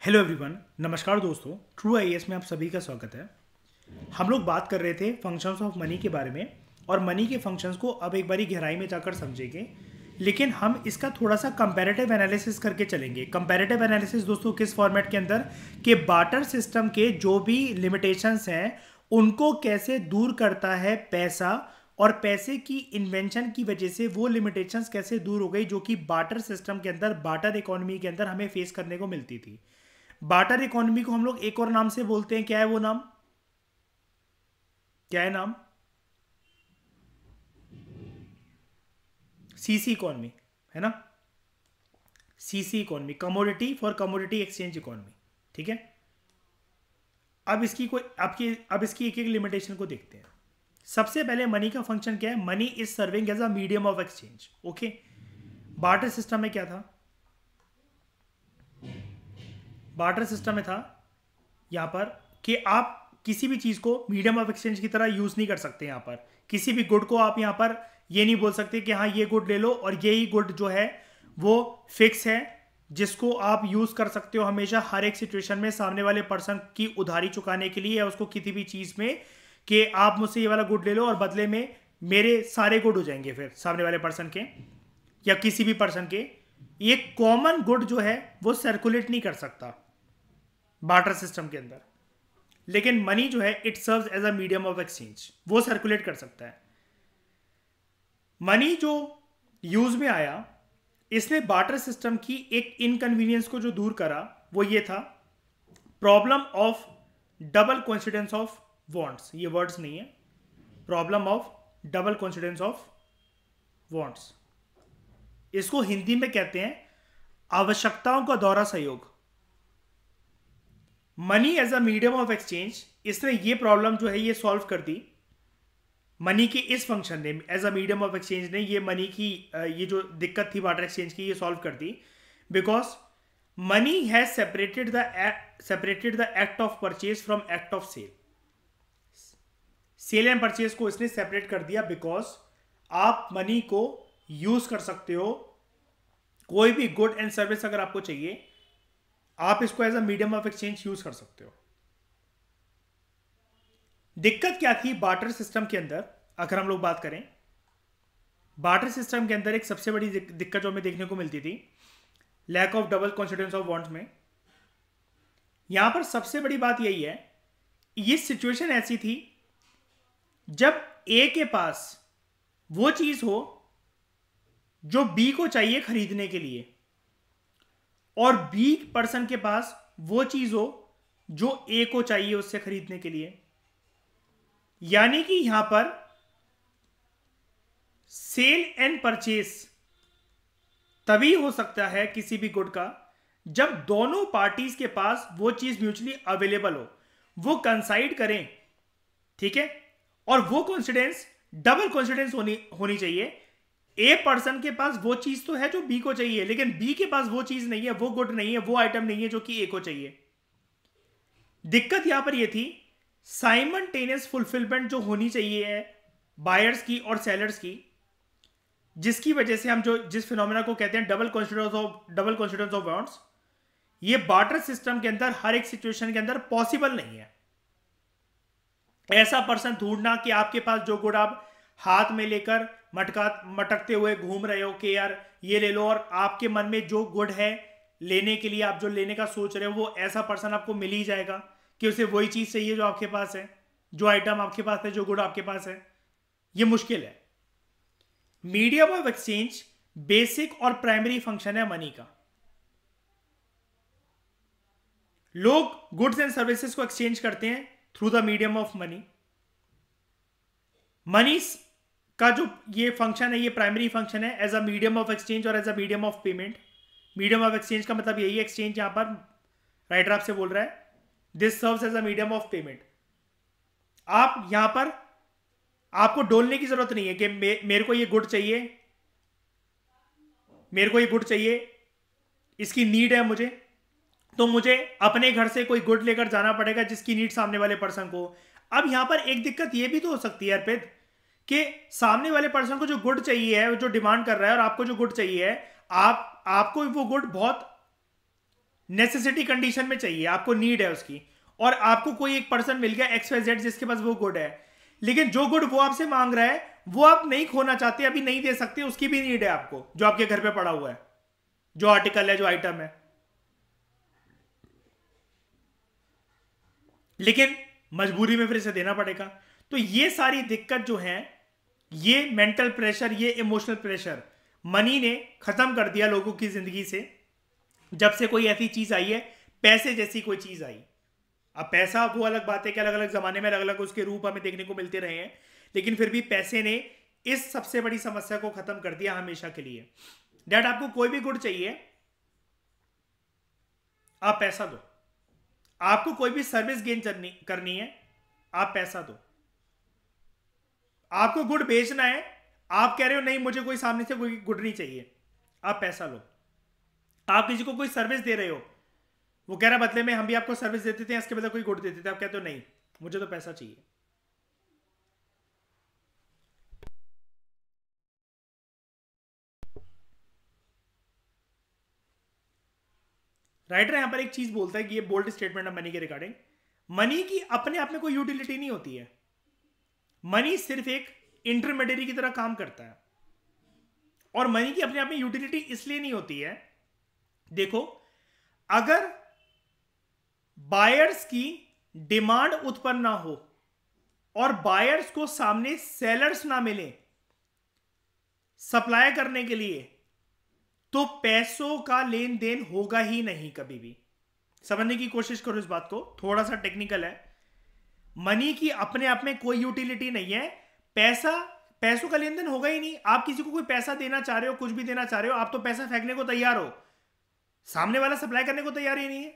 Hello everyone, नमस्कार दोस्तों। True IAS में आप सभी का स्वागत है। हम लोग बात कर रहे थे फंक्शंस ऑफ मनी के बारे में और मनी के फंक्शंस को अब एक बारी गहराई में जाकर समझेंगे। लेकिन हम इसका थोड़ा सा कंपैरेटिव एनालिसिस करके चलेंगे। कंपैरेटिव एनालिसिस दोस्तों किस फॉर्मेट के अंदर कि बार्टर सिस्टम के जो भी लिमिटेशंस हैं उनको कैसे दूर करता है पैसा, और पैसे की इन्वेंशन की वजह से वो लिमिटेशंस कैसे दूर हो गई जो कि बार्टर सिस्टम के अंदर, बार्टर इकोनॉमी के अंदर हमें फेस करने को मिलती थी। बार्टर इकोनॉमी को हम लोग एक और नाम से बोलते हैं। क्या है वो नाम? क्या है नाम? सीसी इकोनॉमी, है ना। CC economy, commodity for commodity exchange economy. ठीक है। अब इसकी कोई अब इसकी एक एक लिमिटेशन को देखते हैं। सबसे पहले मनी का फंक्शन क्या है? Money is serving as a medium of exchange. Okay. Barter system में क्या था? बार्टर सिस्टम में था यहां पर कि आप किसी भी चीज को मीडियम ऑफ एक्सचेंज की तरह यूज नहीं कर सकते। यहां पर किसी भी गुड को आप यहां पर ये नहीं बोल सकते कि हाँ ये गुड ले लो और यही गुड जो है वो फिक्स है जिसको आप यूज कर सकते हो हमेशा हर एक सिचुएशन में सामने वाले पर्सन की उधारी चुकाने के लिए या उसको किसी भी चीज में, कि आप मुझसे ये वाला गुड ले लो और बदले में मेरे सारे गुड हो जाएंगे फिर सामने वाले पर्सन के या किसी भी पर्सन के। ये कॉमन गुड जो है वो सर्कुलेट नहीं कर सकता बार्टर सिस्टम के अंदर। लेकिन मनी जो है it serves as a medium of exchange, वो सर्कुलेट कर सकता है। मनी जो यूज में आया, इसने बार्टर सिस्टम की एक इनकन्वीनियंस को जो दूर करा वो ये था, problem of double coincidence of wants. ये वर्ड्स नहीं है, problem of double coincidence of wants. इसको हिंदी में कहते हैं आवश्यकताओं का दोहरा सहयोग। Money as a medium of exchange, इसने ये प्रॉब्लम जो है ये सॉल्व कर दी। मनी की इस फंक्शन ने as a medium of exchange ने ये मनी की ये जो दिक्कत थी बार्टर एक्सचेंज की, ये सॉल्व कर दी। Because money has separated the act of purchase from act of sale. Sale and purchase को इसने सेपरेट कर दिया। बिकॉज आप मनी को यूज कर सकते हो, कोई भी गुड एंड सर्विस अगर आपको चाहिए आप इसको as a medium of exchange use कर सकते हो। दिक्कत क्या थी बार्टर सिस्टम के अंदर? अगर हम लोग बात करें बार्टर सिस्टम के अंदर, एक सबसे बड़ी दिक्कत जो हमें देखने को मिलती थी, lack of double confidence of wants में। यहां पर सबसे बड़ी बात यही है, ये सिचुएशन ऐसी थी जब ए के पास वो चीज हो जो बी को चाहिए खरीदने के लिए और बी पर्सन के पास वो चीज हो जो ए को चाहिए उससे खरीदने के लिए। यानी कि यहां पर सेल एंड परचेस तभी हो सकता है किसी भी गुड का जब दोनों पार्टीज के पास वो चीज म्यूचुअली अवेलेबल हो, वो कंसाइड करें। ठीक है। और वो कॉन्फिडेंस, डबल कॉन्फिडेंस होनी चाहिए। ए पर्सन के पास वो चीज तो है जो बी को चाहिए, लेकिन बी के पास वो चीज नहीं है, वो गुड नहीं है, वो आइटम नहीं है जो कि ए को चाहिए। दिक्कत यहां पर यह थी, साइमल्टेनियस फुलफिलमेंट जो होनी चाहिए है बायर्स की और सेलर्स की, जिसकी वजह से हम जो जिस फिनोमेना को कहते हैं डबल कॉन्फिडेंस ऑफ वांट्स, ये बार्टर सिस्टम के अंदर हर एक सिचुएशन के अंदर पॉसिबल नहीं है। ऐसा पर्सन ढूंढना कि आपके पास जो गुड आप हाथ में लेकर मटकते हुए घूम रहे हो कि यार ये ले लो, और आपके मन में जो गुड है लेने के लिए आप जो लेने का सोच रहे हो वो ऐसा पर्सन आपको मिल ही जाएगा कि उसे वही चीज चाहिए जो आपके पास है, जो आइटम आपके पास है, जो गुड आपके पास है। ये मुश्किल है। मीडियम ऑफ एक्सचेंज बेसिक और प्राइमरी फंक्शन है मनी का। लोग गुड्स एंड सर्विसेज को एक्सचेंज करते हैं through the medium of money. Money का जो ये फंक्शन है ये प्राइमरी फंक्शन है as a medium of exchange और as a medium of payment. Medium of exchange का मतलब यही है, एक्सचेंज यहां पर राइटर आपसे बोल रहा है this serves as a medium of payment. आप यहां पर आपको डोलने की जरूरत नहीं है कि मेरे को ये गुड चाहिए, मेरे को ये गुड चाहिए, इसकी नीड है मुझे, तो मुझे अपने घर से कोई गुड लेकर जाना पड़ेगा जिसकी नीड सामने वाले पर्सन को। अब यहां पर एक दिक्कत ये भी तो हो सकती है अर्पित कि सामने वाले पर्सन को जो गुड चाहिए है, जो डिमांड कर रहा है, और आपको जो गुड चाहिए है, आपको वो गुड बहुत नेसेसिटी कंडीशन में चाहिए, आपको नीड है उसकी, और आपको कोई एक पर्सन मिल गया XYZ जिसके पास वो गुड है, लेकिन जो गुड वो आपसे मांग रहा है वो आप नहीं खोना चाहते, अभी नहीं दे सकते, उसकी भी नीड है आपको, जो आपके घर पे पड़ा हुआ है, जो आर्टिकल है, जो आइटम है, लेकिन मजबूरी में फिर इसे देना पड़ेगा। तो ये सारी दिक्कत जो है, ये मेंटल प्रेशर, ये इमोशनल प्रेशर मनी ने खत्म कर दिया लोगों की जिंदगी से, जब से कोई ऐसी चीज आई है, पैसे जैसी कोई चीज आई। अब पैसा वो अलग बात है कि अलग अलग जमाने में अलग अलग उसके रूप हमें देखने को मिलते रहे हैं, लेकिन फिर भी पैसे ने इस सबसे बड़ी समस्या को खत्म कर दिया हमेशा के लिए। डैड, आपको कोई भी गुड चाहिए, आप पैसा दो। आपको कोई भी सर्विस गेन करनी है, आप पैसा दो। आपको गुड बेचना है, आप कह रहे हो नहीं मुझे कोई सामने से कोई गुड नहीं चाहिए, आप पैसा लो। आप किसी को कोई सर्विस दे रहे हो, वो कह रहा बदले में हम भी आपको सर्विस देते थे, इसके बदले कोई गुड देते थे, आप कहते हो नहीं मुझे तो पैसा चाहिए। राइटर यहां पर एक चीज बोलता है कि ये बोल्ड स्टेटमेंट है मनी के रिगार्डिंग, मनी की अपने आप में कोई यूटिलिटी नहीं होती है, मनी सिर्फ एक इंटरमीडियरी की तरह काम करता है। और मनी की अपने आप में यूटिलिटी इसलिए नहीं होती है, देखो, अगर बायर्स की डिमांड उत्पन्न ना हो और बायर्स को सामने सेलर्स ना मिले सप्लाई करने के लिए, तो पैसों का लेन देन होगा ही नहीं कभी भी। समझने की कोशिश करो इस बात को, थोड़ा सा टेक्निकल है। मनी की अपने आप में कोई यूटिलिटी नहीं है, पैसों का लेन देन होगा ही नहीं। आप किसी को कोई पैसा देना चाह रहे हो, कुछ भी देना चाह रहे हो, आप तो पैसा फेंकने को तैयार हो, सामने वाला सप्लाई करने को तैयार ही नहीं है।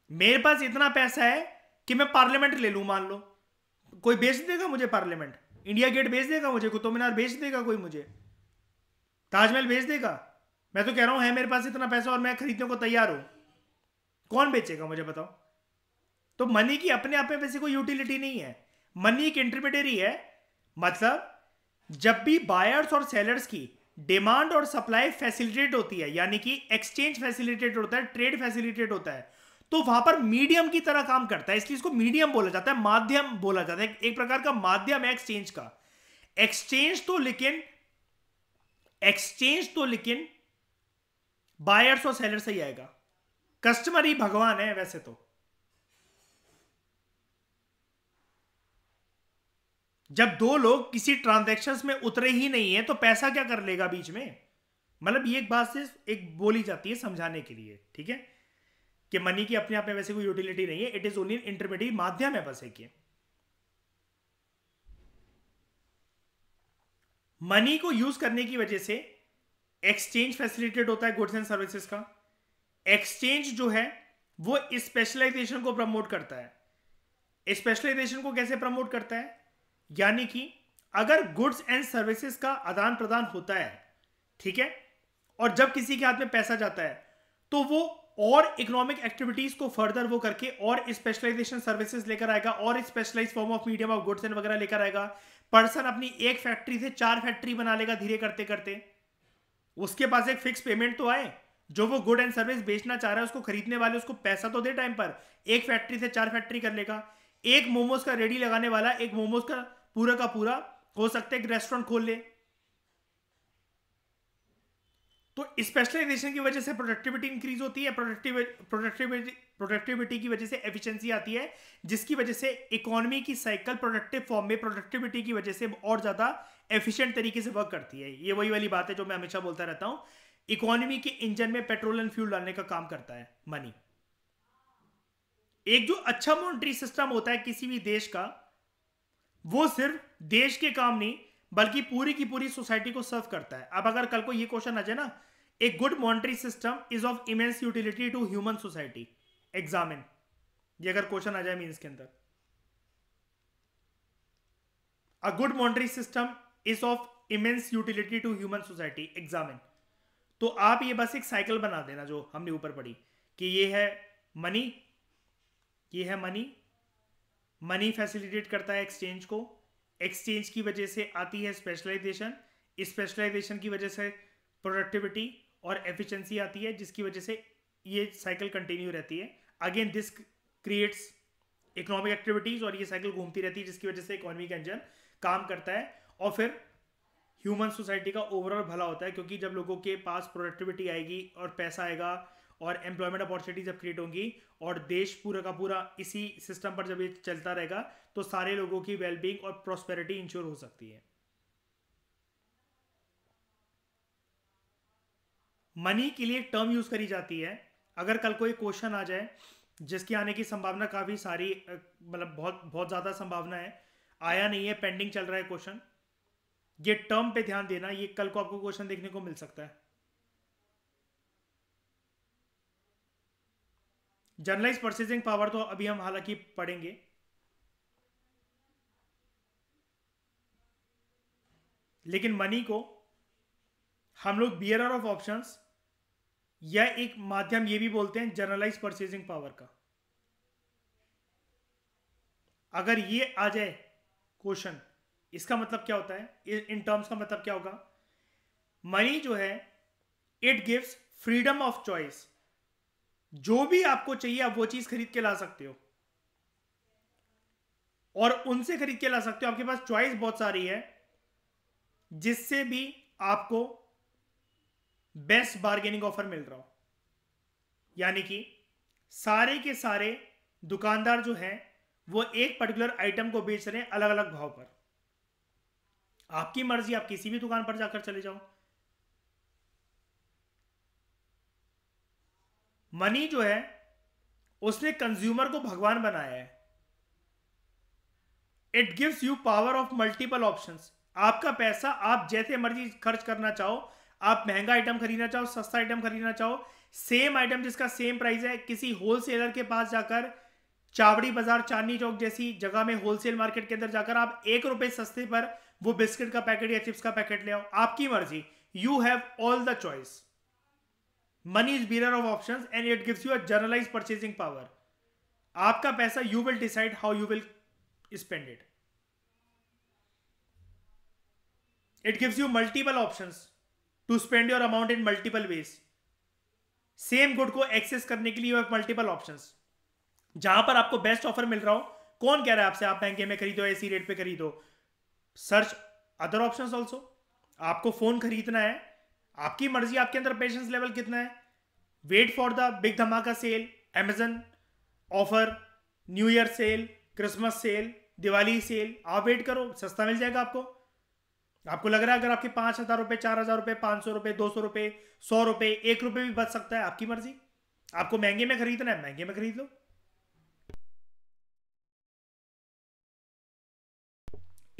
मेरे पास इतना पैसा है कि मैं पार्लियामेंट ले लूं, मान लो कोई बेच देगा मुझे पार्लियामेंट, इंडिया गेट बेच देगा मुझे, कुतुब मीनार बेच देगा कोई मुझे, ताजमहल बेच देगा। मैं तो कह रहा हूं है मेरे पास इतना पैसा और मैं खरीदने को तैयार हूं, कौन बेचेगा मुझे बताओ। तो मनी की अपने आप में वैसे कोई यूटिलिटी नहीं है, मनी एक इंटरमीडियरी है। मतलब जब भी बायर्स और सेलर्स की डिमांड और सप्लाई फैसिलिटेट होती है, यानी कि एक्सचेंज फैसिलिटेट होता है, ट्रेड फैसिलिटेट होता है, तो वहां पर मीडियम की तरह काम करता है, इसलिए इसको मीडियम बोला जाता है, माध्यम बोला जाता है, एक प्रकार का माध्यम है एक्सचेंज का। एक्सचेंज तो लेकिन बायर्स और सेलर से ही आएगा, कस्टमर ही भगवान है वैसे तो। जब दो लोग किसी ट्रांजैक्शंस में उतरे ही नहीं है तो पैसा क्या कर लेगा बीच में। मतलब ये एक बात से एक बोली जाती है समझाने के लिए, ठीक है, कि मनी की अपने आप में वैसे कोई यूटिलिटी नहीं है, इट इज ओनली इंटरमीडिएट, माध्यम है बस एक ये। मनी को यूज करने की वजह से एक्सचेंज फैसिलिटेट होता है गुड्स एंड सर्विसेज का। एक्सचेंज जो है वो स्पेशलाइजेशन को प्रमोट करता है। स्पेशलाइजेशन को कैसे प्रमोट करता है, यानी कि अगर गुड्स एंड सर्विसेज का आदान प्रदान होता है, ठीक है, और जब किसी के हाथ में पैसा जाता है तो वो और इकोनॉमिक एक्टिविटीज को फर्दर वो करके और स्पेशलाइजेशन सर्विसेज लेकर आएगा और specialise form of medium of goods and वगैरह लेकर आएगा। पर्सन अपनी एक फैक्ट्री से 4 फैक्ट्री बना लेगा धीरे करते करते। उसके पास एक फिक्स पेमेंट तो आए, जो वो गुड एंड सर्विस बेचना चाह रहा है उसको खरीदने वाले उसको पैसा तो दे टाइम पर। एक फैक्ट्री से 4 फैक्ट्री कर लेगा। एक मोमोज का रेडी लगाने वाला एक मोमोज का पूरा हो सकता है एक रेस्टोरेंट खोल ले। तो स्पेशलाइजेशन की वजह से प्रोडक्टिविटी इंक्रीज होती है, प्रोडक्टिविटी की वजह से एफिशिएंसी आती है, जिसकी वजह से इकोनॉमी की साइकिल प्रोडक्टिव फॉर्म में प्रोडक्टिविटी की वजह से और ज्यादा एफिशिएंट तरीके से वर्क करती है। ये वही वाली बात है जो मैं हमेशा बोलता रहता हूं, इकोनॉमी के इंजन में पेट्रोल एंड फ्यूल डालने का काम करता है मनी। एक जो अच्छा मॉनेटरी सिस्टम होता है किसी भी देश का, वो सिर्फ देश के काम नहीं बल्कि पूरी की पूरी सोसाइटी को सर्व करता है। अब अगर कल को ये क्वेश्चन आ जाए ना, a good monetary system is of immense utility to human society, examine, ये अगर क्वेश्चन आ जाए मीन्स के अंदर, a good monetary system is of immense utility to human society, examine. तो आप ये बस एक साइकिल बना देना जो हमने ऊपर पढ़ी कि ये है मनी, ये है मनी, मनी फैसिलिटेट करता है एक्सचेंज को, एक्सचेंज की वजह से आती है स्पेशलाइजेशन, स्पेशलाइजेशन की वजह से प्रोडक्टिविटी और एफिशिएंसी आती है, जिसकी वजह से ये साइकिल कंटिन्यू रहती है। Again this creates economic activities और ये साइकिल घूमती रहती है जिसकी वजह से इकोनॉमी का इंजन काम करता है और फिर ह्यूमन सोसाइटी का ओवरऑल भला होता है, क्योंकि जब लोगों के पास प्रोडक्टिविटी आएगी और पैसा आएगा और एम्प्लॉयमेंट अपॉर्चुनिटी जब क्रिएट होंगी और देश पूरा का पूरा इसी सिस्टम पर जब ये चलता रहेगा तो सारे लोगों की वेलबींग और प्रॉस्पेरिटी इंश्योर हो सकती है। मनी के लिए टर्म यूज करी जाती है। अगर कल कोई क्वेश्चन आ जाए जिसके आने की संभावना काफी सारी, मतलब बहुत बहुत ज्यादा संभावना है, आया नहीं है, पेंडिंग चल रहा है क्वेश्चन, ये टर्म पे ध्यान देना, ये कल को आपको क्वेश्चन देखने को मिल सकता है। जनरलाइज परचेजिंग पावर तो अभी हम हालांकि पढ़ेंगे, लेकिन मनी को हम लोग बियरर ऑफ ऑप्शंस या एक माध्यम ये भी बोलते हैं जनरलाइज परचेजिंग पावर का। अगर ये आ जाए क्वेश्चन, इसका मतलब क्या होता है, इन टर्म्स का मतलब क्या होगा, मनी जो है it gives freedom of choice. जो भी आपको चाहिए आप वो चीज खरीद के ला सकते हो और उनसे खरीद के ला सकते हो, आपके पास चॉइस बहुत सारी है जिससे भी आपको बेस्ट बार्गेनिंग ऑफर मिल रहा हो। यानी कि सारे के सारे दुकानदार जो हैं वो एक पर्टिकुलर आइटम को बेच रहे हैं अलग अलग भाव पर। आपकी मर्जी, आप किसी भी दुकान पर जाकर चले जाओ। मनी जो है उसने कंज्यूमर को भगवान बनाया है। It gives you power of multiple options. आपका पैसा आप जैसे मर्जी खर्च करना चाहो, आप महंगा आइटम खरीदना चाहो, सस्ता आइटम खरीदना चाहो, सेम आइटम जिसका सेम प्राइस है, किसी होलसेलर के पास जाकर, चावड़ी बाजार, चांदनी चौक जैसी जगह में होलसेल मार्केट के अंदर जाकर आप ₹1 सस्ते पर वो बिस्किट का पैकेट या चिप्स का पैकेट ले आओ, आपकी मर्जी। You have all the choice. Money is bearer of options and it gives you a generalise purchasing power. आपका पैसा you will decide how you will spend it. It gives you multiple options to spend your amount in multiple ways. Same good को access करने के लिए you have multiple options. जहां पर आपको best offer मिल रहा हो, कौन कह रहा है आपसे आप महंगे में खरीदो, ऐसी रेट पे खरीदो? Search other options also. आपको फोन खरीदना है, आपकी मर्जी, आपके अंदर पेशेंस लेवल कितना है। वेट फॉर द बिग धमाका sale, Amazon offer, new year sale, Christmas sale, Diwali sale, आप वेट करो, सस्ता मिल जाएगा आपको। आपको लग रहा है अगर आपके ₹5,000, ₹4,000, ₹500, ₹200, ₹100, ₹1 भी बच सकता है, आपकी मर्जी। आपको महंगे में खरीदना है, महंगे में खरीद लो।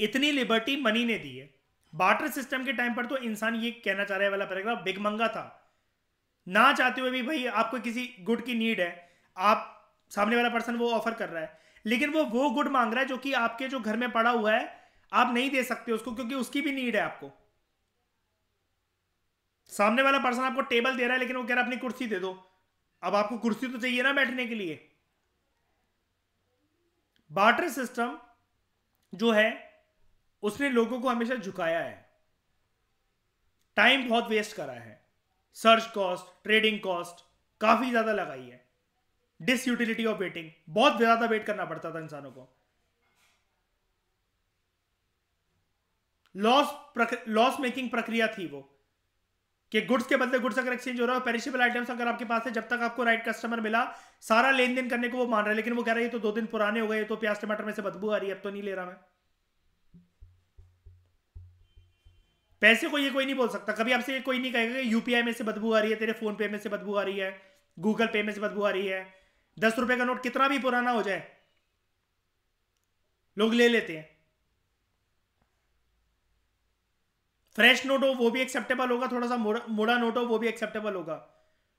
इतनी लिबर्टी मनी ने दी है। बार्टर सिस्टम के टाइम पर तो इंसान, ये कहना चाह रहा है वाला पैराग्राफ, भिखमंगा था। ना चाहते हुए भी भाई आपको किसी गुड की नीड है, आप सामने वाला पर्सन वो ऑफर कर रहा है, लेकिन वो गुड मांग रहा है जो कि आपके जो घर में पड़ा हुआ है आप नहीं दे सकते उसको, क्योंकि उसकी भी नीड है आपको। सामने वाला पर्सन आपको टेबल दे रहा है लेकिन वो कह रहा है अपनी कुर्सी दे दो। अब आपको कुर्सी तो चाहिए ना बैठने के लिए। बार्टर सिस्टम जो है उसने लोगों को हमेशा झुकाया है, टाइम बहुत वेस्ट करा है, सर्च कॉस्ट, ट्रेडिंग कॉस्ट काफी ज्यादा लगाई है, डिसयूटिलिटी ऑफ वेटिंग, बहुत ज्यादा वेट करना पड़ता था इंसानों को। लॉस मेकिंग प्रक्रिया थी वो, कि गुड्स के बदले गुड्स अगर एक्सचेंज हो रहा है, पेरिशेबल आइटम्स अगर आपके पास है, जब तक आपको राइट कस्टमर मिला सारा लेन देन करने को वो मान रहा है, लेकिन वो कह रहा है ये तो 2 दिन पुराने हो गए, तो प्याज टमाटर में से बदबू आ रही है, अब तो नहीं ले रहा मैं। पैसे को ये कोई नहीं बोल सकता, कभी आपसे ये कोई नहीं कहेगा कि यूपीआई में से बदबू आ रही है, तेरे फोन पे में से बदबू आ रही है, गूगल पे में से बदबू आ रही है। ₹10 का नोट कितना भी पुराना हो जाए लोग ले लेते हैं। फ्रेश नोट हो वो भी एक्सेप्टेबल होगा, थोड़ा सा मोड़ा नोट हो वो भी एक्सेप्टेबल होगा,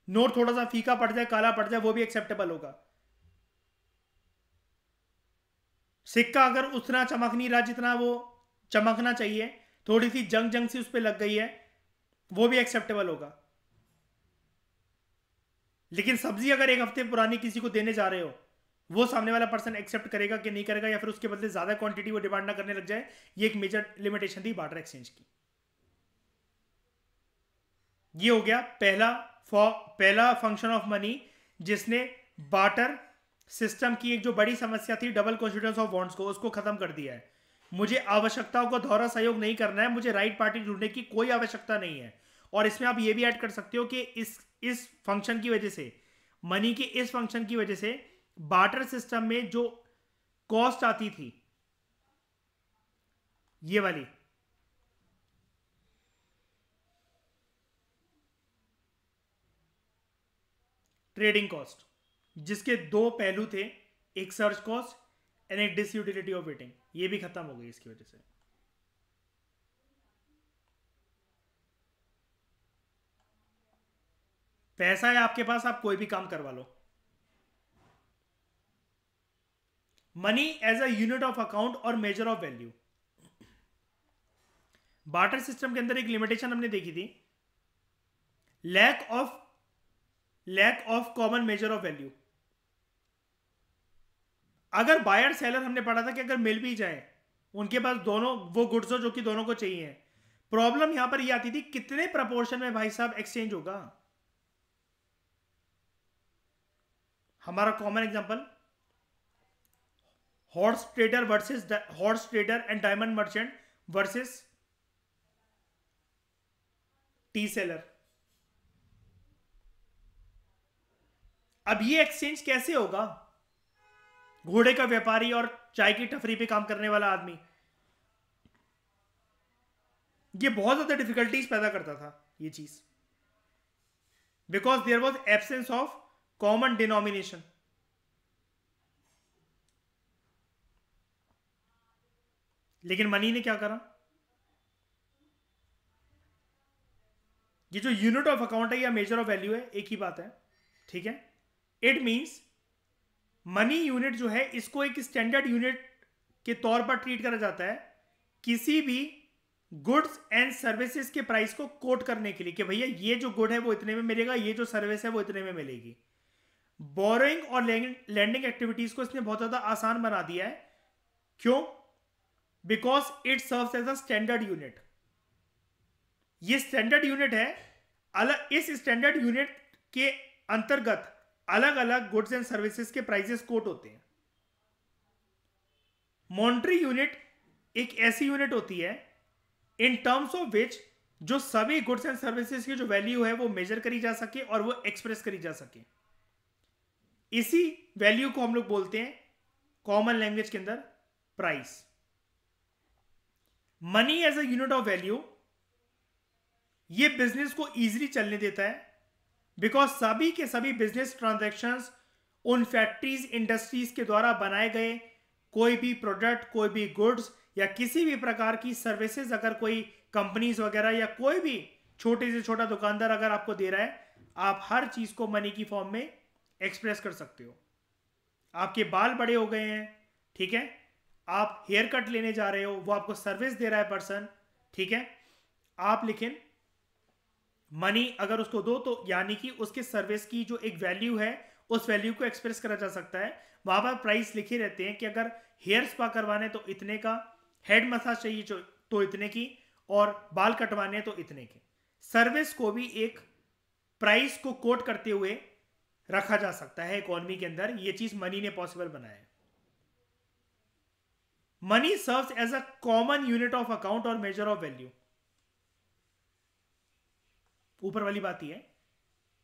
नोट थोड़ा सा फीका पड़ जाए, काला पड़ जाए, वो भी एक्सेप्टेबल होगा। सिक्का अगर उतना चमक नहीं रहा जितना वो चमकना चाहिए, थोड़ी सी जंग जंग सी उस पर लग गई है, वो भी एक्सेप्टेबल होगा। लेकिन सब्जी अगर 1 हफ्ते पुरानी किसी को देने जा रहे हो, वो सामने वाला पर्सन एक्सेप्ट करेगा कि नहीं करेगा, या फिर उसके बदले ज्यादा क्वांटिटी वो डिमांड ना करने लग जाए। ये एक मेजर लिमिटेशन थी बार्टर एक्सचेंज की। ये हो गया पहला पहला फंक्शन ऑफ मनी जिसने बार्टर सिस्टम की एक जो बड़ी समस्या थी डबल कॉन्स्टिट्यूएंस ऑफ बॉन्ड्स को, उसको खत्म कर दिया है। मुझे आवश्यकताओं को दोहरा सहयोग नहीं करना है, मुझे राइट पार्टी ढूंढने की कोई आवश्यकता नहीं है। और इसमें आप ये भी ऐड कर सकते हो कि इस फंक्शन की वजह से, मनी के इस फंक्शन की वजह से बार्टर सिस्टम में जो कॉस्ट आती थी, ये वाली, ट्रेडिंग कॉस्ट, जिसके दो पहलू थे, एक सर्च कॉस्ट एंड एक डिसयूटिलिटी ऑफ वेटिंग, ये भी खत्म हो गई इसकी वजह से। पैसा है आपके पास, आप कोई भी काम करवा लो। Money as a unit of account और measure of value. Barter system के अंदर एक लिमिटेशन हमने देखी थी, lack of common measure of value. अगर बायर सेलर हमने पढ़ा था कि अगर मिल भी जाए, उनके पास दोनों वो गुड्स हो जो कि दोनों को चाहिए, प्रॉब्लम यहां पर ये आती थी कितने प्रपोर्शन में भाई साहब एक्सचेंज होगा। हमारा common example, horse trader and diamond merchant versus T seller. अब ये एक्सचेंज कैसे होगा? घोड़े का व्यापारी और चाय की टफरी पे काम करने वाला आदमी, ये बहुत ज्यादा डिफिकल्टीज पैदा करता था ये चीज, because there was absence of common denomination. लेकिन मनी ने क्या करा, ये जो यूनिट ऑफ अकाउंट है या मेजर ऑफ वैल्यू है, एक ही बात है, ठीक है। इट मींस मनी यूनिट जो है, इसको एक स्टैंडर्ड यूनिट के तौर पर ट्रीट करा जाता है किसी भी गुड्स एंड सर्विसेज के प्राइस को कोट करने के लिए, कि भैया ये जो गुड है वो इतने में मिलेगा, ये जो सर्विस है वो इतने में मिलेगी। बोरोइंग और लैंडिंग एक्टिविटीज को इसने बहुत ज्यादा आसान बना दिया है। क्यों? Because it serves as a standard unit. ये स्टैंडर्ड यूनिट है, इस स्टैंडर्ड यूनिट के अंतर्गत अलग अलग गुड्स एंड सर्विसेज के प्राइसेस कोट होते हैं। मॉनेटरी यूनिट एक ऐसी यूनिट होती है इन टर्म्स ऑफ विच जो सभी गुड्स एंड सर्विसेज की जो वैल्यू है वो मेजर करी जा सके और वो एक्सप्रेस करी जा सके। इसी वैल्यू को हम लोग बोलते हैं कॉमन लैंग्वेज के अंदर price. Money as a unit of value ये बिजनेस को इजीली चलने देता है, बिकॉज सभी के सभी बिजनेस ट्रांजैक्शंस उन फैक्ट्रीज इंडस्ट्रीज के द्वारा बनाए गए कोई भी प्रोडक्ट, कोई भी गुड्स या किसी भी प्रकार की सर्विसेज, अगर कोई कंपनीज वगैरह या कोई भी छोटे से छोटा दुकानदार अगर आपको दे रहा है, आप हर चीज को मनी की फॉर्म में एक्सप्रेस कर सकते हो। आपके बाल बड़े हो गए हैं, ठीक है, आप हेयर कट लेने जा रहे हो, वो आपको सर्विस दे रहा है पर्सन, ठीक है, आप लेकिन मनी अगर उसको दो तो यानी कि उसके सर्विस की जो एक वैल्यू है उस वैल्यू को एक्सप्रेस करा जा सकता है। वहां पर प्राइस लिखे रहते हैं कि अगर हेयर स्पा करवाने तो इतने का, हेड मसाज चाहिए तो इतने की, और बाल कटवाने तो इतने के। सर्विस को भी एक प्राइस को कोट करते हुए रखा जा सकता है इकोनॉमी के अंदर। ये चीज मनी ने पॉसिबल बनाया है। Money serves as a common unit of account और मेजर ऑफ वैल्यू। ऊपर वाली बात ही है।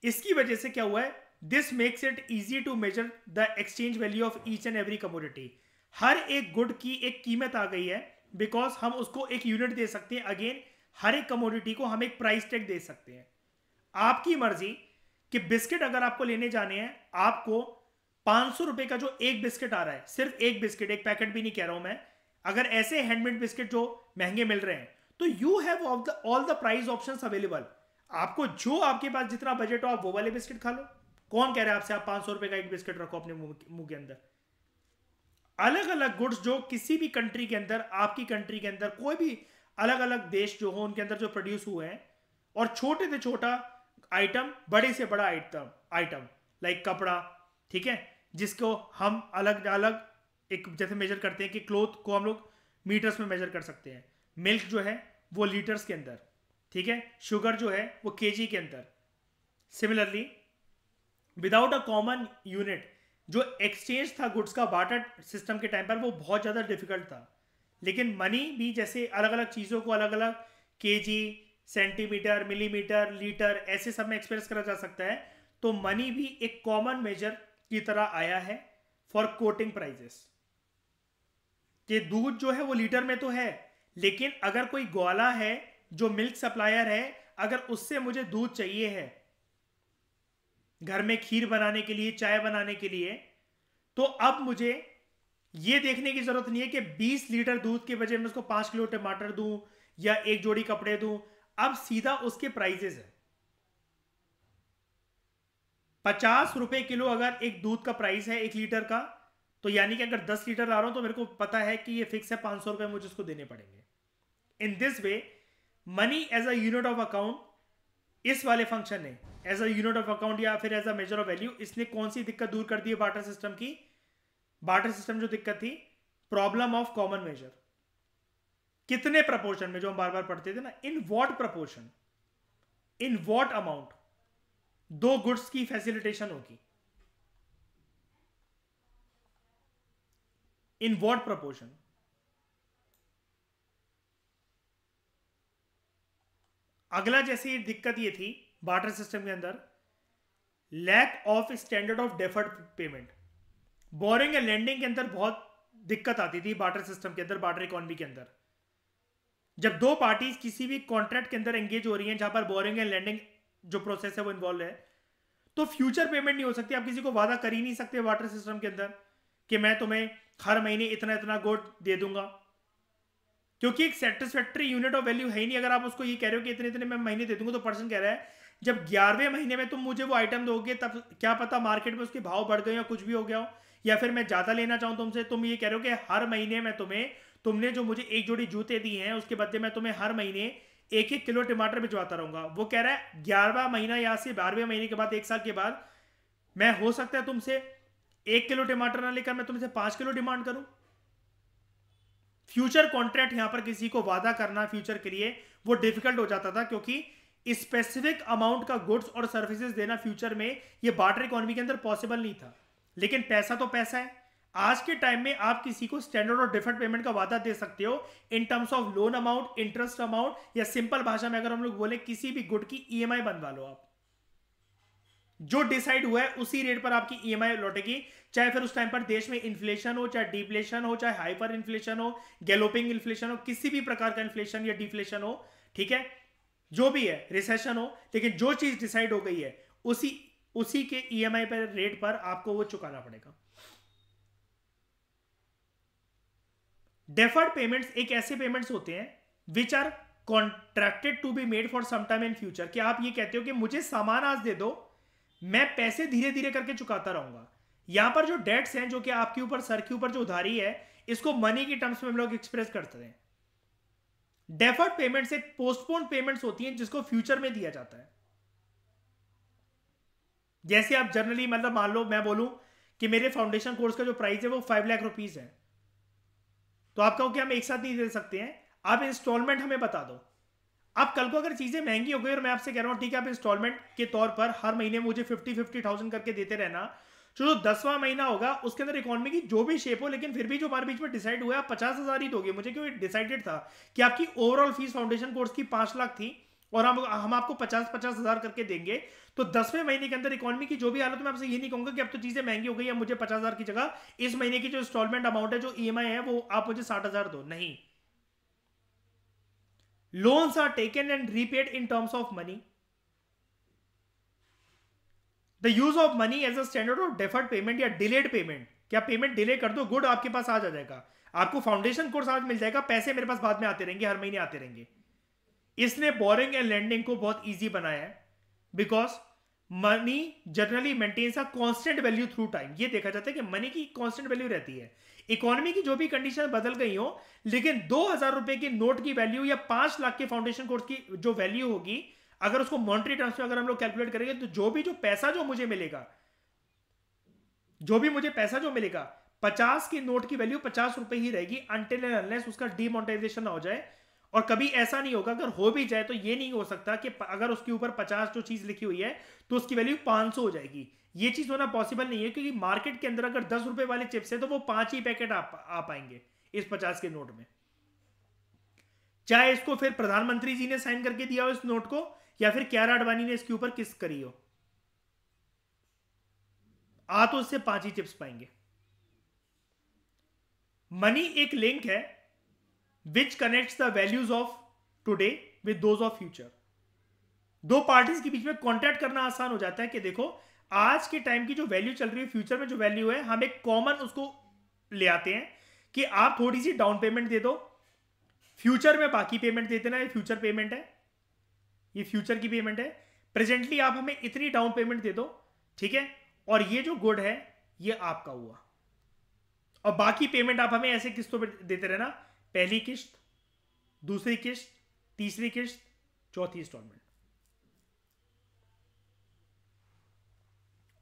इसकी वजह से क्या हुआ है, this makes it easy to measure the exchange value of each and every commodity. हर एक गुड की एक कीमत आ गई है, बिकॉज हम उसको एक यूनिट दे सकते हैं। अगेन हर एक कमोडिटी को हम एक प्राइस टैग दे सकते हैं। आपकी मर्जी कि बिस्किट अगर आपको लेने जाने हैं, आपको 500 रुपए का जो एक बिस्किट आ रहा है, सिर्फ एक बिस्किट, एक पैकेट भी नहीं कह रहा हूं मैं, अगर ऐसे हैंडमेड बिस्किट जो महंगे मिल रहे हैं, तो you have all the price options available. आपको जो आपके पास जितना बजट हो आप वो वाले बिस्किट खा लो। कौन कह रहा है आपसे आप 500 रुपए का एक बिस्किट रखो अपने मुंह के अंदर। अलग अलग गुड्स जो किसी भी कंट्री के अंदर, आपकी कंट्री के अंदर कोई भी अलग अलग देश जो हो उनके अंदर जो प्रोड्यूस हुए हैं, और छोटे से छोटा आइटम, बड़े से बड़ा आइटम लाइक कपड़ा, ठीक है, जिसको हम अलग अलग एक जैसे मेजर करते हैं कि क्लोथ को हम लोग मीटर्स में मेजर कर सकते हैं, मिल्क जो है वो लीटर्स के अंदर, ठीक है, शुगर जो है वो केजी के अंदर, similarly without a common unit, जो एक्सचेंज था गुड्स का बार्टर सिस्टम के टाइम पर, वो बहुत ज़्यादा डिफिकल्ट था। लेकिन मनी भी जैसे अलग अलग चीज़ों को अलग अलग केजी, सेंटीमीटर, मिलीमीटर, लीटर ऐसे सब में एक्सप्रेस करा जा सकता है। तो मनी भी एक कॉमन मेजर की तरह आया है फॉर कोटिंग प्राइजेस। कि दूध जो है वो लीटर में तो है, लेकिन अगर कोई ग्वाला है जो मिल्क सप्लायर है, अगर उससे मुझे दूध चाहिए है घर में खीर बनाने के लिए, चाय बनाने के लिए, तो अब मुझे ये देखने की जरूरत नहीं है कि 20 लीटर दूध के बजाय मैं उसको 5 किलो टमाटर दूं या एक जोड़ी कपड़े दूं। अब सीधा उसके प्राइजेस है। 50 रुपए किलो अगर एक दूध का प्राइस है 1 लीटर का, तो यानी कि अगर 10 लीटर ला रहा हूं तो मेरे को पता है कि ये फिक्स है, 500 रुपए मुझे उसको देने पड़ेंगे। In this way money as a unit of account, इस वाले फंक्शन ने as a unit of account या फिर as a measure of value, इसने कौन सी दिक्कत दूर कर दी है बार्टर सिस्टम की? बार्टर सिस्टम जो दिक्कत थी, प्रॉब्लम ऑफ कॉमन मेजर। कितने प्रपोर्शन में, जो हम बार बार पढ़ते थे ना, in what proportion, in what amount दो गुड्स की फैसिलिटेशन होगी, इन व्हाट प्रपोर्शन। अगला जैसे दिक्कत ये थी बार्टर सिस्टम के अंदर, lack of standard of deferred payment. Borrowing and lending के अंदर बहुत दिक्कत आती थी बार्टर सिस्टम के अंदर, बार्टर इकोनॉमी के अंदर। जब दो पार्टीज किसी भी कॉन्ट्रैक्ट के अंदर एंगेज हो रही हैं जहां पर बोरिंग एंड लेंडिंग जो प्रोसेस है वो इन्वॉल्व है, तो फ्यूचर पेमेंट नहीं हो सकती। आप किसी को वादा कर ही नहीं सकते वाटर सिस्टम के अंदर कि मैं तुम्हें हर महीने इतना इतना गुड दे दूंगा, क्योंकि एक सेटिस्फैक्ट्री यूनिट ऑफ वैल्यू है ही नहीं। अगर आप उसको ये कह रहे हो कि इतने इतने मैं महीने दे दूंगा, तो पर्सन कह रहा है जब 11वें महीने में तुम मुझे वो आइटम दोगे, तब क्या पता मार्केट में उसके भाव बढ़ गए या कुछ भी हो गया हो, या फिर मैं ज्यादा लेना चाहूं तुमसे। तुम ये कह रहे हो कि हर महीने में तुमने जो मुझे एक जोड़ी जूते दिए हैं उसके बदले मैं तुम्हें हर महीने 1-1 किलो टमाटर भिजवाता रहूंगा। वो कह रहा है 11वां महीना या से 12वें महीने के बाद, 1 साल के बाद, मैं हो सकता है तुमसे 1 किलो टमाटर ना लेकर मैं तुमसे 5 किलो डिमांड करूं। फ्यूचर कॉन्ट्रैक्ट यहां पर किसी को वादा करना फ्यूचर के लिए वो डिफिकल्ट हो जाता था, क्योंकि स्पेसिफिक अमाउंट का गुड्स और सर्विसेज देना फ्यूचर में ये बार्टर इकोनॉमी के अंदर पॉसिबल नहीं था। लेकिन पैसा तो पैसा है। आज के टाइम में आप किसी को स्टैंडर्ड और डिफर्ड पेमेंट का वादा दे सकते हो in terms of loan amount, interest amount, या सिंपल भाषा में अगर हम लोग बोले किसी भी गुड की ईएमआई बनवा लो आप। जो डिसाइड हुआ है उसी रेट पर आपकी ईएमआई लौटेगी, चाहे फिर उस टाइम पर देश में इन्फ्लेशन हो, चाहे डिफ्लेशन हो, चाहे हाइपर इन्फ्लेशन हो, गैलोपिंग इन्फ्लेशन हो, किसी भी प्रकार का इन्फ्लेशन या डिफ्लेशन हो, ठीक है, जो भी है, रिसेशन हो, लेकिन जो चीज डिसाइड हो गई है उसी के ईएमआई पर रेट पर आपको वो चुकाना पड़ेगा। डेफर्ड पेमेंट्स एक ऐसे पेमेंट्स होते हैं which are contracted to be made for some time in future, कि आप ये कहते हो कि मुझे सामान आज दे दो, मैं पैसे धीरे धीरे करके चुकाता रहूंगा। यहां पर जो डेट्स हैं, जो कि आपके ऊपर, सर के ऊपर जो उधारी है, इसको मनी की टर्म्स में हम लोग एक्सप्रेस करते हैं। डेफर्ड पेमेंट्स एक पोस्टपोन पेमेंट्स होती हैं जिसको फ्यूचर में दिया जाता है। जैसे आप जनरली, मतलब मान लो मैं बोलूं कि मेरे फाउंडेशन कोर्स का जो प्राइस है वो 5 लाख रुपीज है, तो आप कहो कि हम एक साथ नहीं दे सकते हैं, आप इंस्टॉलमेंट हमें बता दो। अब कल को अगर चीजें महंगी हो गई और मैं आपसे कह रहा हूं ठीक है आप इंस्टॉलमेंट के तौर पर हर महीने मुझे 50,000 करके देते रहना, जो 10वां महीना होगा उसके अंदर इकोनॉमी की जो भी शेप हो, लेकिन फिर भी जो हमारे बीच में डिसाइड हुआ है आप 50,000 ही दोगे मुझे, क्योंकि डिसाइडेड था कि आपकी ओवरऑल फीस फाउंडेशन कोर्स की 5 लाख थी और हम आपको 50,000 करके देंगे। तो 10वें महीने के अंदर इकोनॉमी की जो भी हालत, मैं आपसे ये नहीं कहूंगा कि अब तो चीजें महंगी हो गई है, मुझे 50,000 की जगह इस महीने की जो इंस्टॉलमेंट अमाउंट है, जो ईएमआई है, वो आप मुझे 60,000 दो। नहीं, loans are taken and repaid in terms of money. The use of money as a standard of deferred payment या delayed payment, क्या पेमेंट डिले कर दो, गुड आपके पास आज आ जाएगा, आपको फाउंडेशन कोर्स आज मिल जाएगा, पैसे मेरे पास बाद में आते रहेंगे, हर महीने आते रहेंगे। इसने बोरिंग एंड लेंडिंग को बहुत इजी बनाया है, because money generally maintains a constant value through time. ये देखा जाता है कि मनी की कांस्टेंट वैल्यू रहती है। इकोनॉमी की जो भी कंडीशन बदल गई हो, लेकिन 2,000 रुपए के नोट की वैल्यू या 5 लाख के फाउंडेशन कोर्स की जो वैल्यू होगी, अगर उसको मॉनेटरी टर्म्स में अगर हम लोग कैलकुलेट करेंगे, तो जो पैसा जो मुझे मिलेगा, 50 के नोट की वैल्यू 50 रुपए ही रहेगी, अनटिल एंड अनलेस उसका डीमोनेटाइजेशन ना हो जाए और कभी ऐसा नहीं होगा, अगर हो भी जाए तो ये नहीं हो सकता कि अगर उसके ऊपर 50 जो चीज लिखी हुई है तो उसकी वैल्यू 500 हो जाएगी। ये चीज होना पॉसिबल नहीं है, क्योंकि मार्केट के अंदर अगर 10 रुपए वाले चिप्स है तो वो 5 ही पैकेट आ पाएंगे इस 50 के नोट में। चाहे इसको फिर प्रधानमंत्री जी ने साइन करके दिया हो इस नोट को, या फिर क्यारा अडवाणी ने इसके ऊपर किस करी हो, तो इससे 5 ही चिप्स पाएंगे। मनी एक लिंक है which connects the values of today with those of future. दो पार्टीज के बीच में कॉन्टैक्ट करना आसान हो जाता है कि देखो आज के टाइम की जो वैल्यू चल रही है, फ्यूचर में जो वैल्यू है, हम एक कॉमन उसको ले आते हैं कि आप थोड़ी सी डाउन पेमेंट दे दो, फ्यूचर में बाकी पेमेंट देते ना, ये फ्यूचर पेमेंट है, ये फ्यूचर की पेमेंट है। प्रेजेंटली आप हमें इतनी डाउन पेमेंट दे दो, ठीक है, और ये जो गुड है ये आपका हुआ, और बाकी पेमेंट आप हमें ऐसे किस्तों पे देते रहना, पहली किस्त, दूसरी किस्त, तीसरी किस्त, चौथी इंस्टॉलमेंट।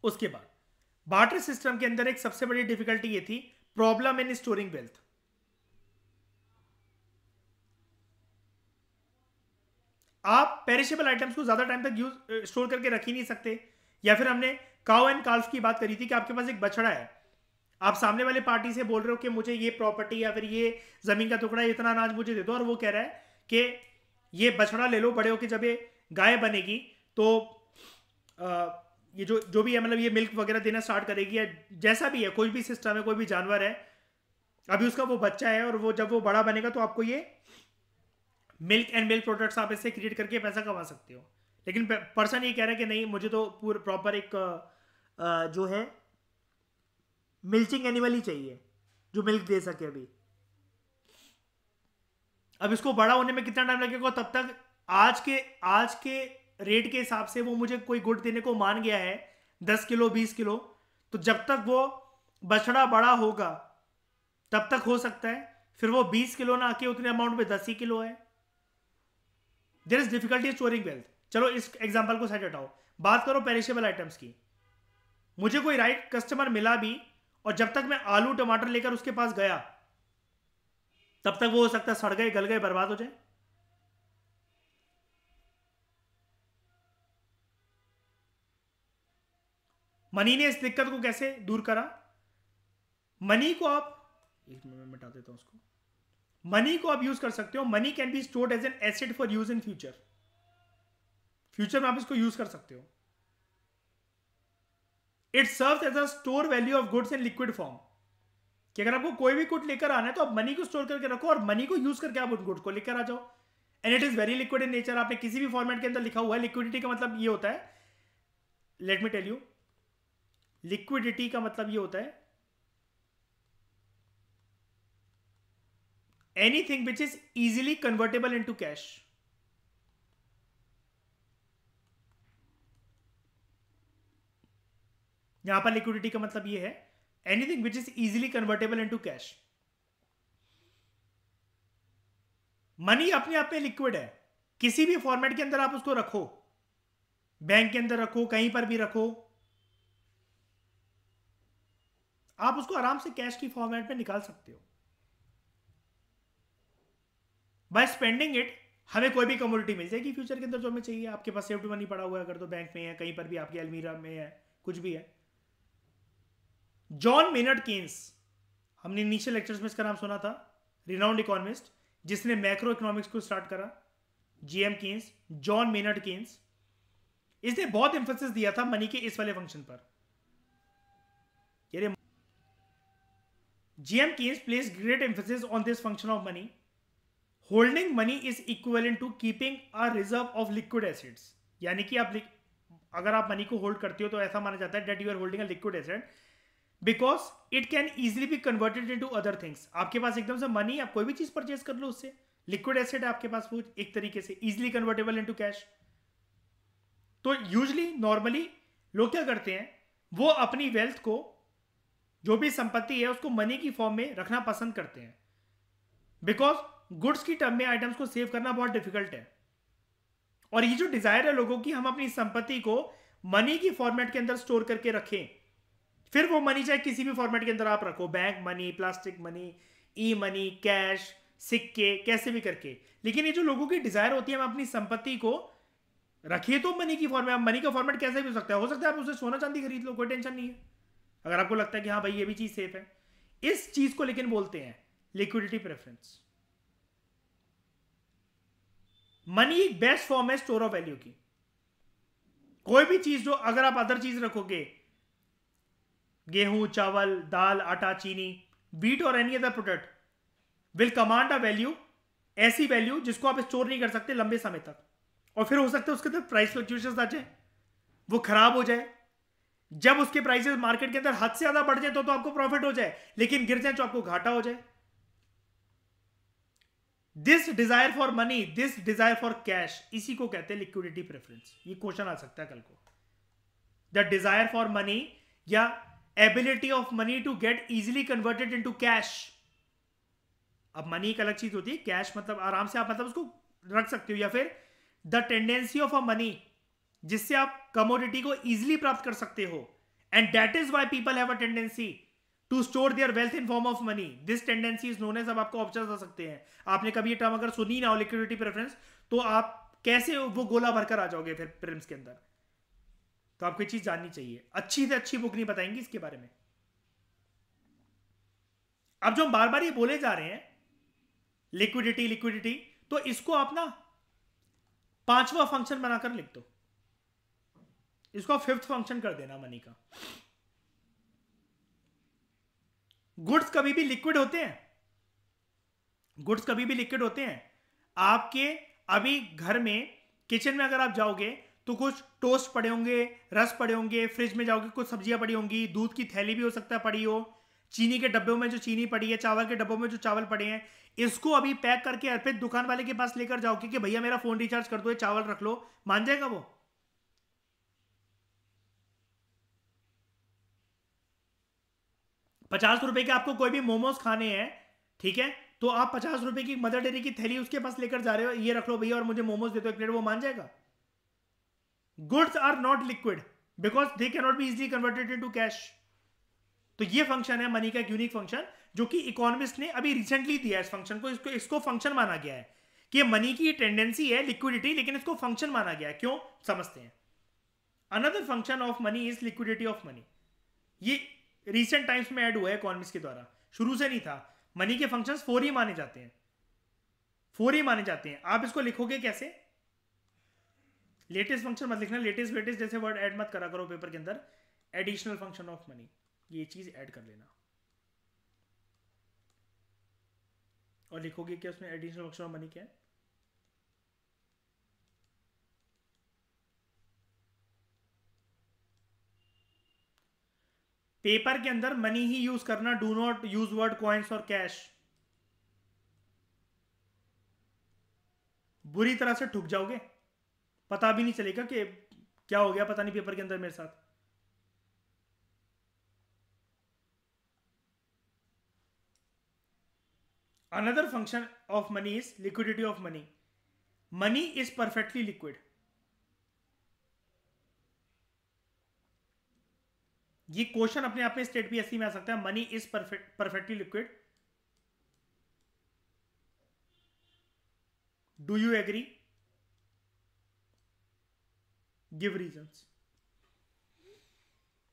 उसके बाद बार्टर सिस्टम के अंदर एक सबसे बड़ी डिफिकल्टी ये थी, प्रॉब्लम इन स्टोरिंग वेल्थ। आप पेरिशेबल आइटम्स को ज्यादा टाइम तक यूज स्टोर करके रख ही नहीं सकते। या फिर हमने काउ एंड काल्फ की बात करी थी कि आपके पास एक बछड़ा है, आप सामने वाले पार्टी से बोल रहे हो कि मुझे ये प्रॉपर्टी या फिर ये जमीन का टुकड़ा, इतना अनाज मुझे दे दो, और वो कह रहा है कि ये बछड़ा ले लो, बड़े होके जब ये गाय बनेगी तो ये जो भी है, मतलब ये मिल्क वगैरह देना स्टार्ट करेगी, या जैसा भी है, कोई भी सिस्टम है, कोई भी जानवर है, अभी उसका वो बच्चा है, और वो जब वो बड़ा बनेगा तो आपको ये मिल्क एंड मिल्क प्रोडक्ट्स आप इससे क्रिएट करके पैसा कमा सकते हो। लेकिन पर्सन ये कह रहा है कि नहीं, मुझे तो पूरा प्रॉपर एक जो है मिल्चिंग एनिमल ही चाहिए जो मिल्क दे सके। अब इसको बड़ा होने में कितना टाइम लगेगा, तब तक आज के रेट के हिसाब से वो मुझे कोई गुड देने को मान गया है 10 किलो 20 किलो, तो जब तक वो बछड़ा बड़ा होगा तब तक हो सकता है फिर वो 20 किलो ना आके उतने अमाउंट में 10 ही किलो है। There is difficulty storing wealth. चलो इस एग्जांपल को साइड हटाओ, बात करो पेरिशेबल आइटम्स की। मुझे कोई राइट कस्टमर मिला भी, और जब तक मैं आलू टमाटर लेकर उसके पास गया तब तक वो हो सकता है सड़ गए, गल गए, बर्बाद हो जाए। मनी ने इस दिक्कत को कैसे दूर करा? मनी को आप, एक मिनट में मिटा देता हूं उसको, मनी को आप यूज कर सकते हो। Money can be stored as an asset for use in future. Future में आप इसको यूज कर सकते हो। It serves as a store value of goods in liquid form, कि अगर आपको कोई भी गुड लेकर आना है तो आप मनी को स्टोर करके रखो, और मनी को यूज करके आप उस गुड को लेकर आ जाओ। And it is very liquid in nature. आपने किसी भी फॉर्मेट के अंदर लिखा हुआ है, लिक्विडिटी का मतलब ये होता है, let me tell you, liquidity का मतलब ये होता है anything which is easily convertible into cash. यहां पर लिक्विडिटी का मतलब ये है anything which is easily convertible into cash. Money अपने आप में लिक्विड है, किसी भी फॉर्मेट के अंदर आप उसको रखो, बैंक के अंदर रखो, कहीं पर भी रखो, आप उसको आराम से कैश की फॉर्मेट में निकाल सकते हो। बाय स्पेंडिंग इट हमें कोई भी कमोडिटी मिल जाएगी फ्यूचर के अंदर जो हमें चाहिए। आपके पास सेफ्टी मनी पड़ा हुआ है, अगर तो बैंक में है, कहीं पर भी आपके अलमीरा में है, कुछ भी है। जॉन मेनर्ड केन्स, हमने इनिशियल लेक्चर्स में इसका नाम सुना था, रिनाउंड इकोनॉमिस्ट जिसने मैक्रो इकोनॉमिक्स को स्टार्ट करा, GM Keynes, John Maynard Keynes. इसने बहुत एम्फेसिस दिया था मनी के इस वाले फंक्शन पर। J M Keynes place great emphasis on this function of money. Holding money is equivalent to keeping a reserve of liquid assets, यानी कि आप अगर आप मनी को होल्ड करते हो तो ऐसा माना जाता है that you are holding a liquid asset, because it can easily be converted into other things. आपके पास एकदम से मनी, आप कोई भी चीज परचेज कर लो उससे, लिक्विड एसिड है आपके पास, वो एक तरीके से इजिली कन्वर्टेबल इनटू कैश। तो यूजली नॉर्मली लोग क्या करते हैं, वो अपनी वेल्थ को, जो भी संपत्ति है, उसको मनी की फॉर्म में रखना पसंद करते हैं, बिकॉज गुड्स की टर्म में आइटम्स को सेव करना बहुत डिफिकल्ट है। और ये जो डिजायर है लोगों की, हम अपनी संपत्ति को मनी की फॉर्मेट के अंदर स्टोर करके रखें, फिर वो मनी चाहे किसी भी फॉर्मेट के अंदर आप रखो, बैंक मनी, प्लास्टिक मनी, ई मनी, कैश, सिक्के, कैसे भी करके। लेकिन ये जो लोगों की डिजायर होती है हम अपनी संपत्ति को रखिए तो मनी की फॉर्म में, मनी का फॉर्मेट कैसे भी हो सकता है आप उसे सोना चांदी खरीद लो, कोई टेंशन नहीं है, अगर आपको लगता है कि हाँ भाई ये भी चीज सेफ है। इस चीज को लेकिन बोलते हैं लिक्विडिटी प्रेफरेंस। मनी एक बेस्ट फॉर्म है स्टोर ऑफ वैल्यू की। कोई भी चीज जो अगर आप अदर चीज रखोगे, गेहूं, चावल, दाल, आटा, चीनी, व्हीट और any other product will command a value, ऐसी वैल्यू जिसको आप स्टोर नहीं कर सकते लंबे समय तक, और फिर हो सकता है उसके अंदर प्राइस फ्लक्चुएशंस आ जाए, वो खराब हो जाए। जब उसके प्राइसेस मार्केट के अंदर हद से ज्यादा बढ़ जाए तो आपको प्रॉफिट हो जाए, लेकिन गिर जाए तो आपको घाटा हो जाए। This desire for money, this desire for cash, इसी को कहते हैं लिक्विडिटी प्रेफरेंस। ये क्वेश्चन आ सकता है कल को। द डिजायर फॉर मनी या ability of money to get easily converted into cash. अब मनी एक अलग चीज होती है, कैश मतलब आराम से आप मतलब उसको रख सकते हो, या फिर the tendency of a money, जिससे आप कमोडिटी को इजिली प्राप्त कर सकते हो। And that is why people have a tendency to store their wealth in form of money. This tendency is known as, अब आपको ऑप्शंस आ सकते हैं। आपने कभी ये टर्म अगर सुनी ना हो लिक्विडिटी प्रेफरेंस, तो आप कैसे वो गोला भरकर आ जाओगे फिर प्रीलिम्स के अंदर। तो आपको ये चीज जाननी चाहिए। अच्छी से अच्छी बुक नहीं बताएंगी इसके बारे में। अब जो हम बार बार ये बोले जा रहे हैं लिक्विडिटी लिक्विडिटी, तो इसको आप ना 5वां फंक्शन बनाकर लिख दो, इसको 5th फंक्शन कर देना मनी का। गुड्स कभी भी लिक्विड होते हैं, गुड्स कभी भी लिक्विड होते हैं। आपके अभी घर में किचन में अगर आप जाओगे तो कुछ टोस्ट पड़े होंगे, रस पड़े होंगे, फ्रिज में जाओगे कुछ सब्जियां पड़ी होंगी, दूध की थैली भी हो सकता है पड़ी हो, चीनी के डब्बों में जो चीनी पड़ी है, चावल के डब्बों में जो चावल पड़े हैं, इसको अभी पैक करके अर्पित दुकान वाले के पास लेकर जाओगे कि भैया मेरा फोन रिचार्ज कर दो, ये चावल रख लो, मान जाएगा वो? 50 रुपए के आपको कोई भी मोमोज खाने हैं, ठीक है, तो आप 50 रुपए की मदर डेयरी की थैली उसके पास लेकर जा रहे हो, ये रख लो भैया और मुझे मोमोज दे दो 1 प्लेट, वो मान जाएगा? Goods are not liquid because they can not be easily converted into cash. तो ये फंक्शन है मनी का एक यूनिक फंक्शन, जो कि इकोनॉमिस्ट ने अभी रिसेंटली दिया है इस फंक्शन को। इसको फंक्शन माना गया है कि मनी की टेंडेंसी है लिक्विडिटी, लेकिन इसको फंक्शन माना गया है। क्यों, समझते हैं। Another function of money is liquidity of money. ये रिसेंट टाइम्स में ऐड हुआ है इकोनॉमिस्ट के द्वारा, शुरू से नहीं था। मनी के फंक्शंस 4 ही माने जाते हैं, 4 ही माने जाते हैं। आप इसको लिखोगे कैसे? लेटेस्ट फंक्शन मत लिखना, लेटेस्ट लेटेस्ट जैसे वर्ड ऐड मत करा करो पेपर के अंदर। एडिशनल फंक्शन ऑफ मनी, ये चीज ऐड कर लेना। और लिखोगे क्या उसमें एडिशनल फंक्शन ऑफ मनी क्या है? पेपर के अंदर मनी ही यूज करना, do not use word coins और कैश। बुरी तरह से ठुक जाओगे, पता भी नहीं चलेगा कि क्या हो गया, पता नहीं पेपर के अंदर मेरे साथ। Another function of money is liquidity of money. Money is perfectly liquid. ये क्वेश्चन अपने आप में स्टेट पीएससी में आ सकता है। Money is perfectly liquid. Do you agree? Give reasons.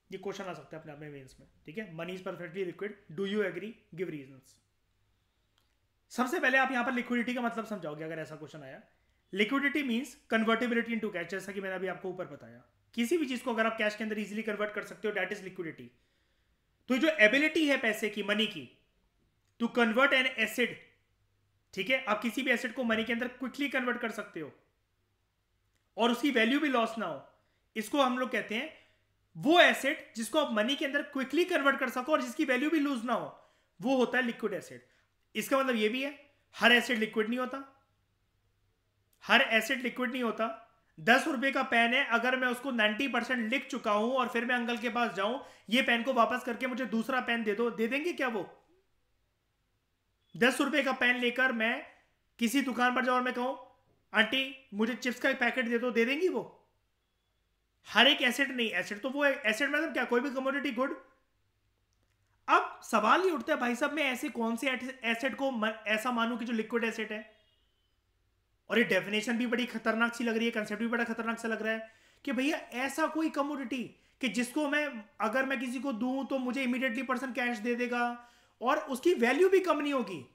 ये क्वेश्चन आ सकता है अपने आप में मेंस में, ठीक है। Money is perfectly liquid, do you agree, give reasons. सबसे पहले आप यहां पर लिक्विडिटी का मतलब समझाओगे अगर ऐसा क्वेश्चन आया। Liquidity means convertibility into cash, जैसा कि मैंने अभी आपको ऊपर बताया। किसी भी चीज को अगर आप कैश के अंदर इजीली कन्वर्ट कर सकते हो, दैट इज लिक्विडिटी। तो जो एबिलिटी है पैसे की, मनी की, टू कन्वर्ट एन एसिड, ठीक है, आप किसी भी एसिड को मनी के अंदर क्विकली कन्वर्ट कर सकते हो और उसकी वैल्यू भी लॉस ना हो, इसको हम लोग कहते हैं वो एसिड जिसको आप मनी के अंदर क्विकली कन्वर्ट कर सको और जिसकी वैल्यू भी लूज ना हो, वो होता है लिक्विड एसिड। इसका मतलब ये भी है हर एसिड लिक्विड नहीं होता, हर एसिड लिक्विड नहीं होता। 10 रुपए का पेन है, अगर मैं उसको 90% लिख चुका हूं और फिर मैं अंकल के पास जाऊं, ये पेन को वापस करके मुझे दूसरा पेन दे दो, दे देंगे क्या वो? 10 रुपए का पेन लेकर मैं किसी दुकान पर जाऊं और मैं कहूं आंटी मुझे चिप्स का एक पैकेट दे दो, दे देंगी वो? हर एक एसिड नहीं, एसिड तो वो एसिड मतलब क्या, कोई भी कमोडिटी गुड। अब सवाल ही उठता है भाई साहब, मैं ऐसे कौन से एसेट को ऐसा मानूं कि जो लिक्विड एसेट है। और ये डेफिनेशन भी बड़ी खतरनाक सी लग रही है, कंसेप्ट भी बड़ा खतरनाक सा लग रहा है कि भैया ऐसा कोई कमोडिटी कि जिसको मैं अगर मैं किसी को दूं तो मुझे इमीडिएटली पर्सन कैश दे देगा और उसकी वैल्यू भी कम नहीं होगी,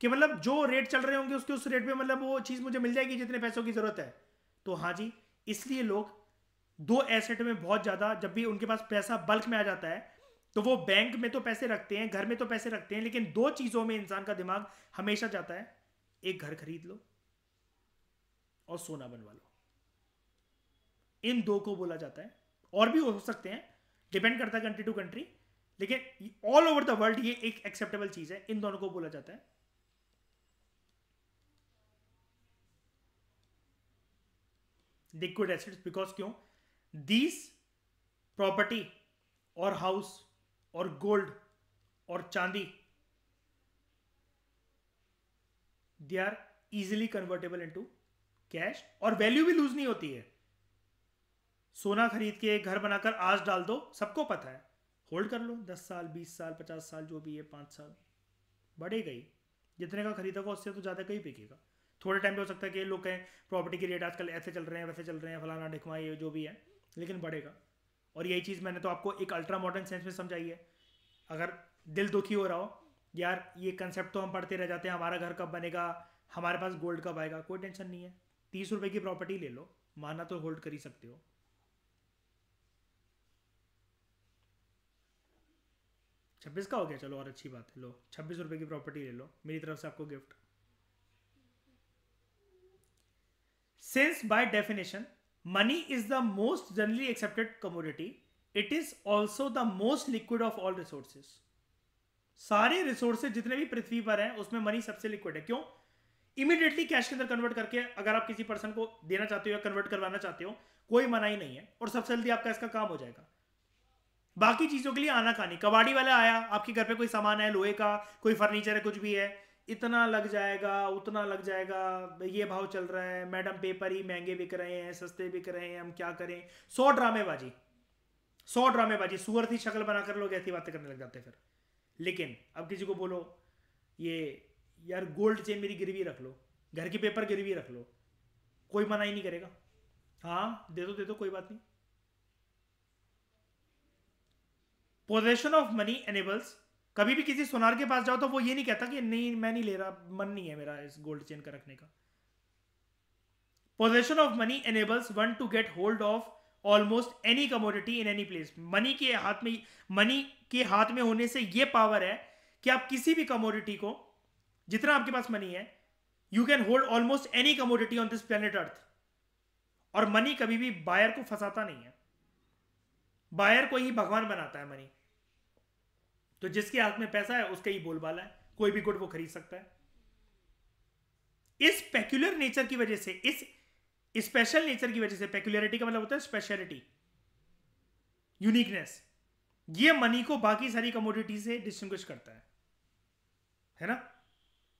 कि मतलब जो रेट चल रहे होंगे उसके उस रेट पे मतलब वो चीज मुझे मिल जाएगी जितने पैसों की जरूरत है। तो हाँ जी, इसलिए लोग दो एसेट में बहुत ज्यादा, जब भी उनके पास पैसा बल्क में आ जाता है तो वो बैंक में तो पैसे रखते हैं, घर में तो पैसे रखते हैं, लेकिन दो चीजों में इंसान का दिमाग हमेशा जाता है, एक घर खरीद लो और सोना बनवा लो। इन दो को बोला जाता है, और भी हो सकते हैं, डिपेंड करता है कंट्री टू कंट्री, लेकिन ऑल ओवर द वर्ल्ड ये एक एक्सेप्टेबल चीज है, इन दोनों को बोला जाता है। लिक्विड एसेट्स, बिकॉज क्यों, दीज प्रॉपर्टी और हाउस और गोल्ड और चांदी, they are easily convertible into cash और वैल्यू भी लूज नहीं होती है। सोना खरीद के घर बनाकर आज डाल दो, सबको पता है, होल्ड कर लो 10 साल 20 साल 50 साल जो भी है, 5 साल बढ़ेगा ही, जितने का खरीदा होगा उससे तो ज़्यादा का ही बिकेगा। थोड़े टाइम पे हो सकता है कि लोग कहें प्रॉपर्टी के रेट आजकल ऐसे चल रहे हैं वैसे चल रहे हैं फलाना ढिकमा ये जो भी है, लेकिन बढ़ेगा। और यही चीज़ मैंने तो आपको एक अल्ट्रा मॉडर्न सेंस में समझाई है। अगर दिल दुखी हो रहा हो यार, ये कंसेप्ट तो हम पढ़ते रह जाते हैं, हमारा घर कब बनेगा, हमारे पास गोल्ड कब आएगा, कोई टेंशन नहीं है, 30 रुपए की प्रॉपर्टी ले लो, माना तो होल्ड कर ही सकते हो। 26 का हो गया, चलो और अच्छी बात है, लो 26 रुपए की प्रॉपर्टी ले लो, मेरी तरफ से आपको gift. Since by definition money is the most generally accepted commodity, it is also the most liquid of all resources. सारे रिसोर्सेज जितने भी पृथ्वी पर हैं उसमें मनी सबसे लिक्विड है। क्यों? इमीडिएटली कैश के अंदर कन्वर्ट करके अगर आप किसी पर्सन को देना चाहते हो या कन्वर्ट करवाना चाहते हो, कोई मनाही नहीं है, और सबसे जल्दी आपका इसका काम हो जाएगा। बाकी चीजों के लिए आना खानी, कबाड़ी वाला आया आपके घर पे, कोई सामान है लोहे का, कोई फर्नीचर है, कुछ भी है, इतना लग जाएगा उतना लग जाएगा, ये भाव चल रहा है, मैडम पेपर ही महंगे बिक रहे हैं, सस्ते बिक रहे हैं, हम क्या करें। 100 ड्रामेबाजी, 100 ड्रामेबाजी, सुअर थी शक्ल बनाकर लोग ऐसी बातें करने लग जाते हैं फिर। लेकिन अब किसी को बोलो ये यार गोल्ड चेन मेरी गिरवी रख लो, घर की पेपर गिरवी रख लो, कोई मना ही नहीं करेगा, हाँ दे दो कोई बात नहीं। पोजेशन ऑफ मनी एनेबल्स, कभी भी किसी सुनार के पास जाओ तो वो ये नहीं कहता कि नहीं मैं नहीं ले रहा, मन नहीं है मेरा इस गोल्ड चेन का रखने का। Possession of money enables one to get hold of almost any commodity in any place. Money के हाथ में होने से ये पावर है कि आप किसी भी कमोडिटी को, जितना आपके पास मनी है, you can hold almost any commodity on this planet earth. और मनी कभी भी बायर को फंसाता नहीं है, बायर को ही भगवान बनाता है मनी। तो जिसके हाथ में पैसा है उसका ही बोलबाला है, कोई भी गुड वो खरीद सकता है। इस पेक्युलर नेचर की वजह से, इस स्पेशल नेचर की वजह से, पेक्युलरिटी का मतलब होता है स्पेशलिटी, यूनिकनेस, ये मनी को बाकी सारी कमोडिटी से डिस्टिंग्विश करता है ना।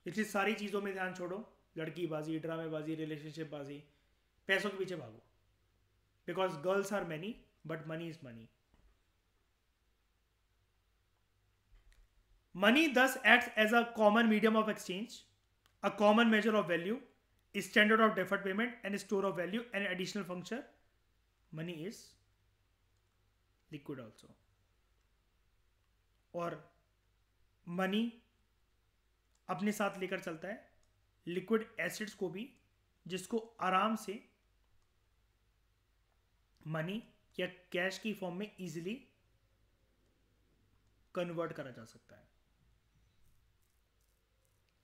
इसलिए सारी चीजों में ध्यान छोड़ो, लड़की बाजी, ड्रामेबाजी, रिलेशनशिप बाजी, पैसों के पीछे भागो, because girls are many but money is money. Money thus acts as a common medium of exchange, a common measure of value, a standard of deferred payment, and a store of value, and an additional function. Money is liquid also. और money अपने साथ लेकर चलता है liquid acids को भी, जिसको आराम से मनी या कैश की फॉर्म में इजीली कन्वर्ट करा जा सकता है।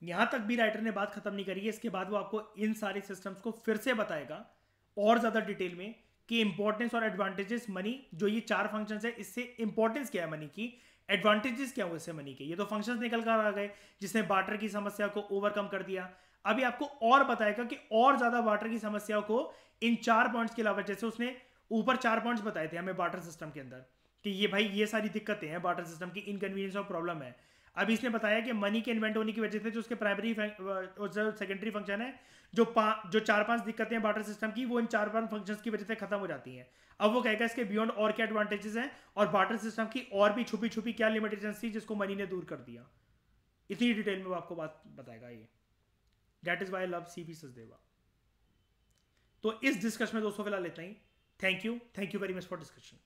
यहां तक भी राइटर ने बात खत्म नहीं करी है, इसके बाद वो आपको इन सारे सिस्टम्स को फिर से बताएगा और ज्यादा डिटेल में कि इंपॉर्टेंस और एडवांटेजेस मनी, जो ये 4 फंक्शंस है, इससे इंपॉर्टेंस क्या है मनी की, एडवांटेजेस क्या हुए इससे मनी के। ये तो फंक्शंस निकल कर आ गए जिसने बार्टर की समस्या को ओवरकम कर दिया। अभी आपको और बताएगा कि और ज्यादा बार्टर की समस्या को इन 4 पॉइंट्स के अलावा, जैसे उसने ऊपर 4 पॉइंट्स बताए थे हमें बार्टर सिस्टम के अंदर कि ये भाई ये सारी दिक्कतें हैं बार्टर सिस्टम की, इनकन्वीनियंस और प्रॉब्लम है। अब इसने बताया कि मनी के इन्वेंट होने की वजह से जो उसके प्राइमरी और जो सेकेंडरी फंक्शन है, जो 4-5 दिक्कतें हैं बार्टर सिस्टम की, वो इन 4-5 फंक्शंस की वजह से खत्म हो जाती हैं। अब वो कहेगा इसके बियॉन्ड और क्या एडवांटेजेस हैं और बार्टर सिस्टम की और भी छुपी छुपी क्या लिमिटेशंस थी जिसको मनी ने दूर कर दिया। इतनी डिटेल में वो आपको बात बताएगा ये। That is why I love CP Sachdeva. तो इस डिस्कशन में दोस्तों फिलहाल इतना ही। Thank you very much for discussion.